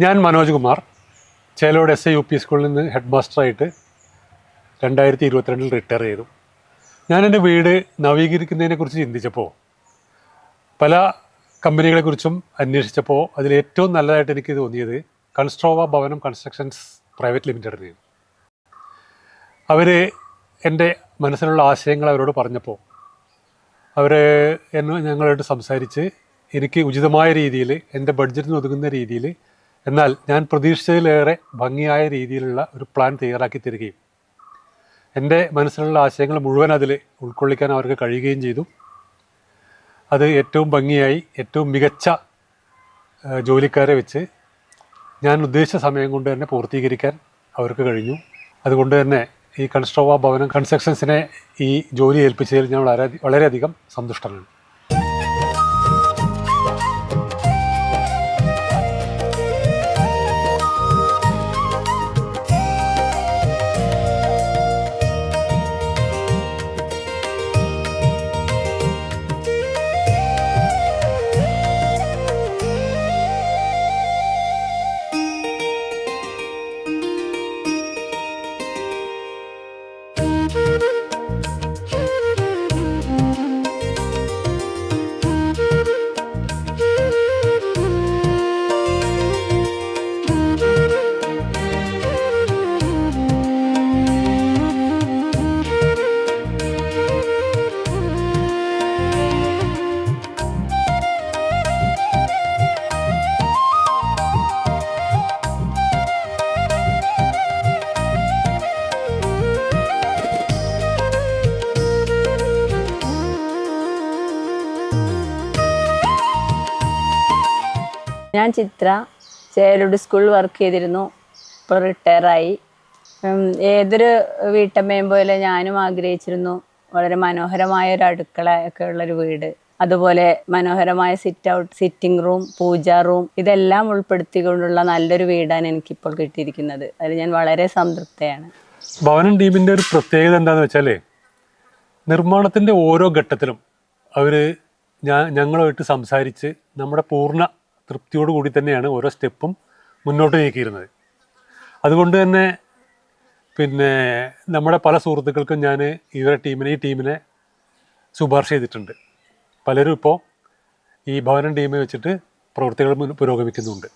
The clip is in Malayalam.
ഞാൻ മനോജ് കുമാർ, ചേലോട് SI UP സ്കൂളിൽ നിന്ന് ഹെഡ് മാസ്റ്ററായിട്ട് 2022 റിട്ടയർ ചെയ്തു. ഞാൻ എൻ്റെ വീട് നവീകരിക്കുന്നതിനെക്കുറിച്ച് ചിന്തിച്ചപ്പോൾ പല കമ്പനികളെക്കുറിച്ചും അന്വേഷിച്ചപ്പോൾ അതിലേറ്റവും നല്ലതായിട്ട് എനിക്ക് തോന്നിയത് കൺസ്ട്രോവ ഭവനം കൺസ്ട്രക്ഷൻസ് പ്രൈവറ്റ് ലിമിറ്റഡിന്. അവർ എൻ്റെ മനസ്സിലുള്ള ആശയങ്ങൾ അവരോട് പറഞ്ഞപ്പോൾ അവർ ഞങ്ങളായിട്ട് സംസാരിച്ച് എനിക്ക് ഉചിതമായ രീതിയിൽ എൻ്റെ ബഡ്ജറ്റിന് ഒതുങ്ങുന്ന രീതിയിൽ എന്നാൽ ഞാൻ പ്രതീക്ഷിച്ചതിലേറെ ഭംഗിയായ രീതിയിലുള്ള ഒരു പ്ലാൻ തയ്യാറാക്കി തരികയും എൻ്റെ മനസ്സിലുള്ള ആശയങ്ങൾ മുഴുവൻ അതിൽ ഉൾക്കൊള്ളിക്കാൻ അവർക്ക് കഴിയുകയും ചെയ്തു. അത് ഏറ്റവും ഭംഗിയായി ഏറ്റവും മികച്ച ജോലിക്കാരെ വെച്ച് ഞാൻ ഉദ്ദേശിച്ച സമയം കൊണ്ട് തന്നെ പൂർത്തീകരിക്കാൻ അവർക്ക് കഴിഞ്ഞു. അതുകൊണ്ട് തന്നെ ഈ കൺസ്ട്രോവ ഭവനം കൺസ്ട്രക്ഷൻസിനെ ഈ ജോലി ഏൽപ്പിച്ചതിൽ ഞാൻ വളരെയധികം സന്തുഷ്ടനാണ്. ഞാൻ ചിത്ര, ചേലോട് സ്കൂളിൽ വർക്ക് ചെയ്തിരുന്നു. ഇപ്പോൾ റിട്ടയറായി. ഏതൊരു വീട്ടമ്മയും പോലെ ഞാനും ആഗ്രഹിച്ചിരുന്നു വളരെ മനോഹരമായ ഒരു അടുക്കള ഒക്കെ ഉള്ളൊരു വീട്, അതുപോലെ മനോഹരമായ സിറ്റിംഗ് റൂം, പൂജാ റൂം, ഇതെല്ലാം ഉൾപ്പെടുത്തിക്കൊണ്ടുള്ള നല്ലൊരു വീടാണ് എനിക്കിപ്പോൾ കിട്ടിയിരിക്കുന്നത്. അതിൽ ഞാൻ വളരെ സംതൃപ്തയാണ്. ഭവനം ടീമിൻ്റെ ഒരു പ്രത്യേകത എന്താണെന്ന് വെച്ചാൽ നിർമ്മാണത്തിൻ്റെ ഓരോ ഘട്ടത്തിലും അവർ ഞങ്ങളുമായിട്ട് സംസാരിച്ച് നമ്മുടെ പൂർണ്ണ തൃപ്തിയോട് കൂടി തന്നെയാണ് ഓരോ സ്റ്റെപ്പും മുന്നോട്ട് നീക്കിയിരുന്നത്. അതുകൊണ്ട് തന്നെ നമ്മുടെ പല സുഹൃത്തുക്കൾക്കും ഞാൻ ഈ ടീമിനെ ശുപാർശ ചെയ്തിട്ടുണ്ട്. പലരും ഇപ്പോൾ ഈ ഭവനം ടീമിൽ വെച്ചിട്ട് പ്രവൃത്തികൾ പുരോഗമിക്കുന്നുണ്ട്.